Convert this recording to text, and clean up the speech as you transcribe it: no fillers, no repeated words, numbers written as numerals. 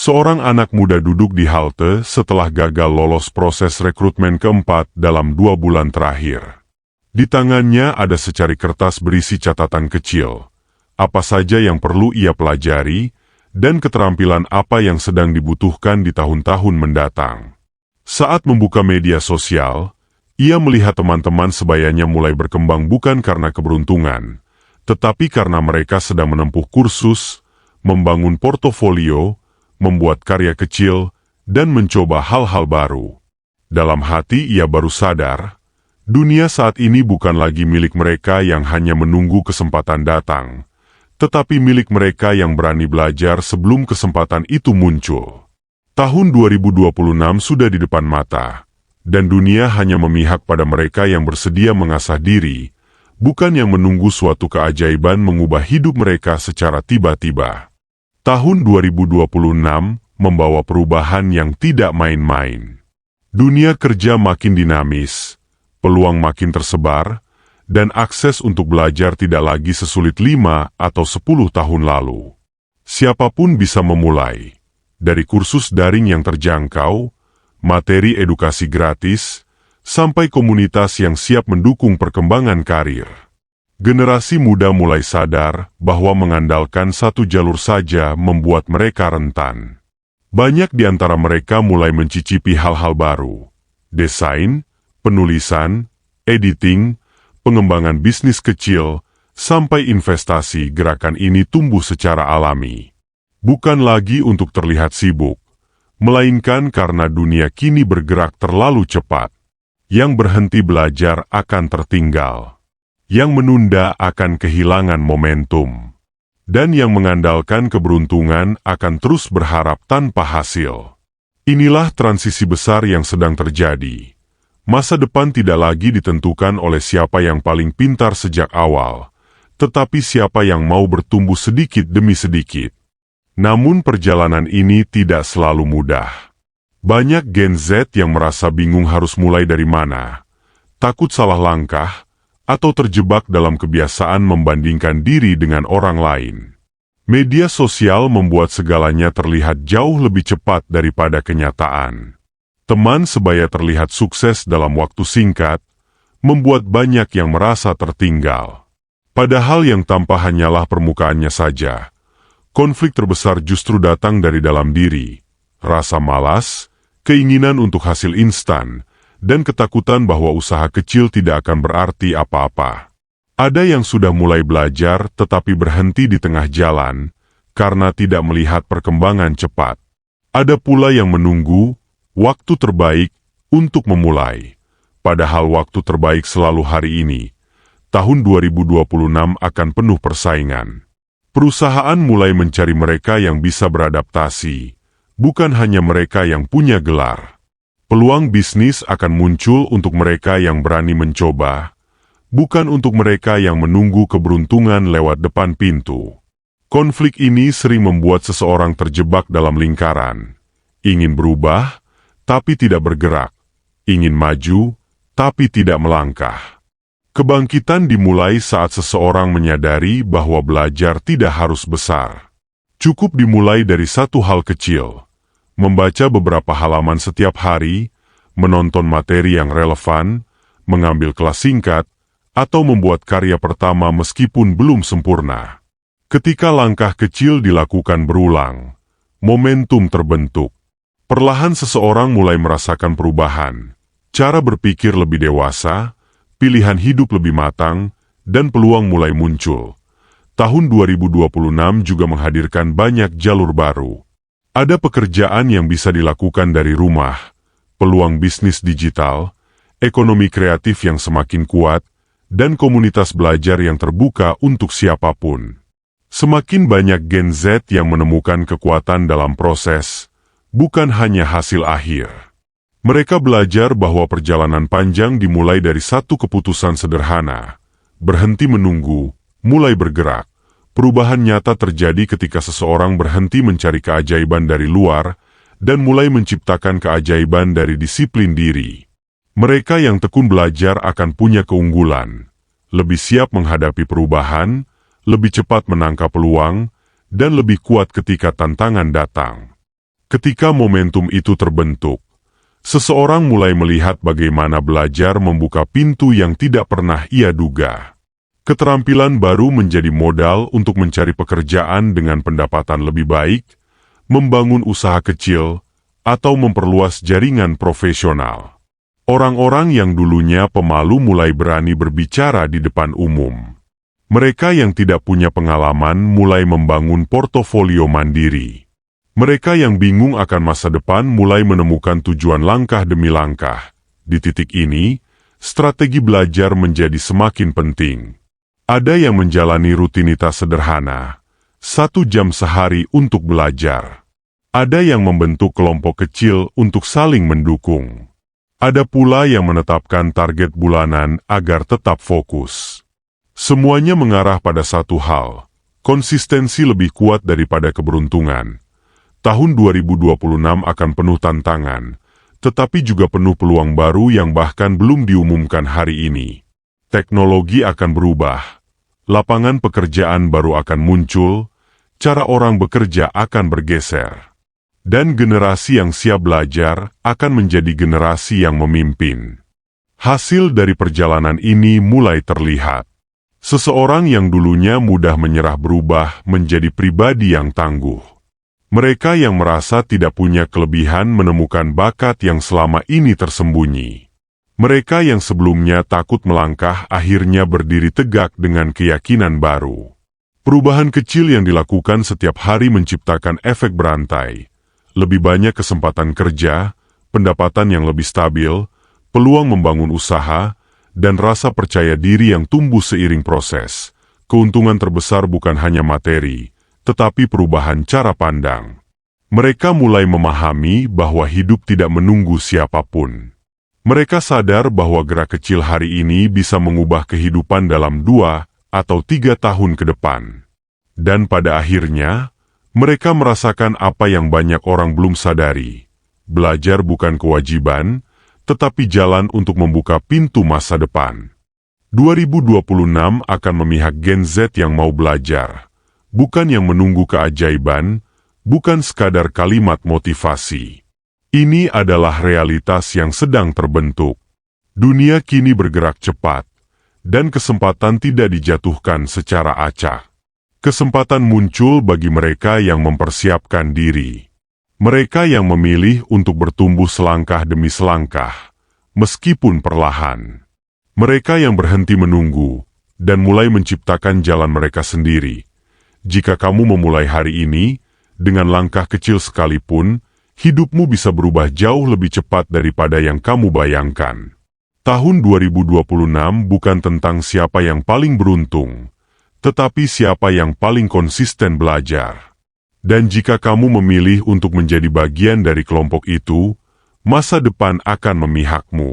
Seorang anak muda duduk di halte setelah gagal lolos proses rekrutmen keempat dalam 2 bulan terakhir. Di tangannya ada secari kertas berisi catatan kecil, apa saja yang perlu ia pelajari, dan keterampilan apa yang sedang dibutuhkan di tahun-tahun mendatang. Saat membuka media sosial, ia melihat teman-teman sebayanya mulai berkembang bukan karena keberuntungan, tetapi karena mereka sedang menempuh kursus, membangun portofolio, membuat karya kecil, dan mencoba hal-hal baru. Dalam hati ia baru sadar, dunia saat ini bukan lagi milik mereka yang hanya menunggu kesempatan datang, tetapi milik mereka yang berani belajar sebelum kesempatan itu muncul. Tahun 2026 sudah di depan mata, dan dunia hanya memihak pada mereka yang bersedia mengasah diri, bukan yang menunggu suatu keajaiban mengubah hidup mereka secara tiba-tiba. Tahun 2026 membawa perubahan yang tidak main-main. Dunia kerja makin dinamis, peluang makin tersebar, dan akses untuk belajar tidak lagi sesulit 5 atau 10 tahun lalu. Siapapun bisa memulai, dari kursus daring yang terjangkau, materi edukasi gratis, sampai komunitas yang siap mendukung perkembangan karir. Generasi muda mulai sadar bahwa mengandalkan satu jalur saja membuat mereka rentan. Banyak di antara mereka mulai mencicipi hal-hal baru. Desain, penulisan, editing, pengembangan bisnis kecil, sampai investasi. Gerakan ini tumbuh secara alami. Bukan lagi untuk terlihat sibuk, melainkan karena dunia kini bergerak terlalu cepat. Yang berhenti belajar akan tertinggal. Yang menunda akan kehilangan momentum. Dan yang mengandalkan keberuntungan akan terus berharap tanpa hasil. Inilah transisi besar yang sedang terjadi. Masa depan tidak lagi ditentukan oleh siapa yang paling pintar sejak awal, tetapi siapa yang mau bertumbuh sedikit demi sedikit. Namun perjalanan ini tidak selalu mudah. Banyak Gen Z yang merasa bingung harus mulai dari mana, takut salah langkah, atau terjebak dalam kebiasaan membandingkan diri dengan orang lain. Media sosial membuat segalanya terlihat jauh lebih cepat daripada kenyataan. Teman sebaya terlihat sukses dalam waktu singkat, membuat banyak yang merasa tertinggal. Padahal yang tampak hanyalah permukaannya saja. Konflik terbesar justru datang dari dalam diri, rasa malas, keinginan untuk hasil instan, dan ketakutan bahwa usaha kecil tidak akan berarti apa-apa. Ada yang sudah mulai belajar tetapi berhenti di tengah jalan karena tidak melihat perkembangan cepat. Ada pula yang menunggu waktu terbaik untuk memulai. Padahal waktu terbaik selalu hari ini. Tahun 2026 akan penuh persaingan. Perusahaan mulai mencari mereka yang bisa beradaptasi, bukan hanya mereka yang punya gelar. Peluang bisnis akan muncul untuk mereka yang berani mencoba, bukan untuk mereka yang menunggu keberuntungan lewat depan pintu. Konflik ini sering membuat seseorang terjebak dalam lingkaran. Ingin berubah, tapi tidak bergerak. Ingin maju, tapi tidak melangkah. Kebangkitan dimulai saat seseorang menyadari bahwa belajar tidak harus besar. Cukup dimulai dari satu hal kecil. Membaca beberapa halaman setiap hari, menonton materi yang relevan, mengambil kelas singkat, atau membuat karya pertama meskipun belum sempurna. Ketika langkah kecil dilakukan berulang, momentum terbentuk. Perlahan seseorang mulai merasakan perubahan, cara berpikir lebih dewasa, pilihan hidup lebih matang, dan peluang mulai muncul. Tahun 2026 juga menghadirkan banyak jalur baru. Ada pekerjaan yang bisa dilakukan dari rumah, peluang bisnis digital, ekonomi kreatif yang semakin kuat, dan komunitas belajar yang terbuka untuk siapapun. Semakin banyak Gen Z yang menemukan kekuatan dalam proses, bukan hanya hasil akhir. Mereka belajar bahwa perjalanan panjang dimulai dari satu keputusan sederhana, berhenti menunggu, mulai bergerak. Perubahan nyata terjadi ketika seseorang berhenti mencari keajaiban dari luar dan mulai menciptakan keajaiban dari disiplin diri. Mereka yang tekun belajar akan punya keunggulan, lebih siap menghadapi perubahan, lebih cepat menangkap peluang, dan lebih kuat ketika tantangan datang. Ketika momentum itu terbentuk, seseorang mulai melihat bagaimana belajar membuka pintu yang tidak pernah ia duga. Keterampilan baru menjadi modal untuk mencari pekerjaan dengan pendapatan lebih baik, membangun usaha kecil, atau memperluas jaringan profesional. Orang-orang yang dulunya pemalu mulai berani berbicara di depan umum. Mereka yang tidak punya pengalaman mulai membangun portofolio mandiri. Mereka yang bingung akan masa depan mulai menemukan tujuan langkah demi langkah. Di titik ini, strategi belajar menjadi semakin penting. Ada yang menjalani rutinitas sederhana, 1 jam sehari untuk belajar. Ada yang membentuk kelompok kecil untuk saling mendukung. Ada pula yang menetapkan target bulanan agar tetap fokus. Semuanya mengarah pada satu hal, konsistensi lebih kuat daripada keberuntungan. Tahun 2026 akan penuh tantangan, tetapi juga penuh peluang baru yang bahkan belum diumumkan hari ini. Teknologi akan berubah, lapangan pekerjaan baru akan muncul, cara orang bekerja akan bergeser. Dan generasi yang siap belajar akan menjadi generasi yang memimpin. Hasil dari perjalanan ini mulai terlihat. Seseorang yang dulunya mudah menyerah berubah menjadi pribadi yang tangguh. Mereka yang merasa tidak punya kelebihan menemukan bakat yang selama ini tersembunyi. Mereka yang sebelumnya takut melangkah akhirnya berdiri tegak dengan keyakinan baru. Perubahan kecil yang dilakukan setiap hari menciptakan efek berantai. Lebih banyak kesempatan kerja, pendapatan yang lebih stabil, peluang membangun usaha, dan rasa percaya diri yang tumbuh seiring proses. Keuntungan terbesar bukan hanya materi, tetapi perubahan cara pandang. Mereka mulai memahami bahwa hidup tidak menunggu siapapun. Mereka sadar bahwa gerak kecil hari ini bisa mengubah kehidupan dalam 2 atau 3 tahun ke depan. Dan pada akhirnya, mereka merasakan apa yang banyak orang belum sadari. Belajar bukan kewajiban, tetapi jalan untuk membuka pintu masa depan. 2026 akan memihak Gen Z yang mau belajar. Bukan yang menunggu keajaiban, bukan sekadar kalimat motivasi. Ini adalah realitas yang sedang terbentuk. Dunia kini bergerak cepat, dan kesempatan tidak dijatuhkan secara acak. Kesempatan muncul bagi mereka yang mempersiapkan diri. Mereka yang memilih untuk bertumbuh selangkah demi selangkah, meskipun perlahan. Mereka yang berhenti menunggu, dan mulai menciptakan jalan mereka sendiri. Jika kamu memulai hari ini, dengan langkah kecil sekalipun, hidupmu bisa berubah jauh lebih cepat daripada yang kamu bayangkan. Tahun 2026 bukan tentang siapa yang paling beruntung, tetapi siapa yang paling konsisten belajar. Dan jika kamu memilih untuk menjadi bagian dari kelompok itu, masa depan akan memihakmu.